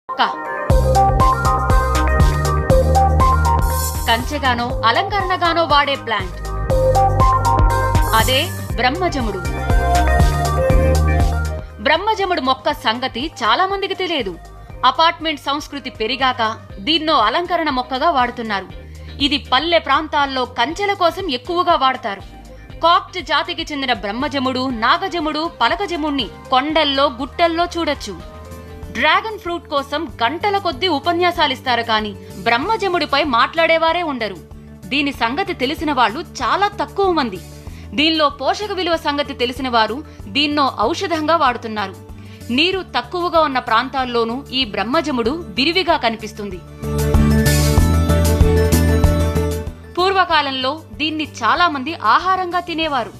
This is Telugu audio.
మొక్క కంచెగానో అలంకరణగానో వాడే ప్లాంట్ అదే బ్రహ్మజముడు. బ్రహ్మజముడు మొక్క సంగతి చాలా మందికి తెలియదు. అపార్ట్మెంట్ సంస్కృతి పెరిగాక దీన్నో అలంకరణ మొక్కగా వాడుతున్నారు. ఇది పల్లె ప్రాంతాల్లో కంచెల కోసం ఎక్కువగా వాడతారు. కాక్ట్ జాతికి చెందిన బ్రహ్మజముడు, నాగజముడు, పలకజముడిని కొండల్లో గుట్టల్లో చూడొచ్చు. డ్రాగన్ ఫ్రూట్ కోసం గంటల కొద్దీ ఉపన్యాసాలిస్తారు కానీ బ్రహ్మజముడిపై మాట్లాడేవారే ఉండరు. దీని సంగతి తెలిసిన వాళ్ళు చాలా తక్కువ మంది. దీనిలో పోషక విలువ సంగతి తెలిసిన వారు దీన్నో ఔషధంగా వాడుతున్నారు. నీరు తక్కువగా ఉన్న ప్రాంతాల్లోనూ ఈ బ్రహ్మజముడు విరివిగా కనిపిస్తుంది. పూర్వకాలంలో దీన్ని చాలా మంది ఆహారంగా తినేవారు.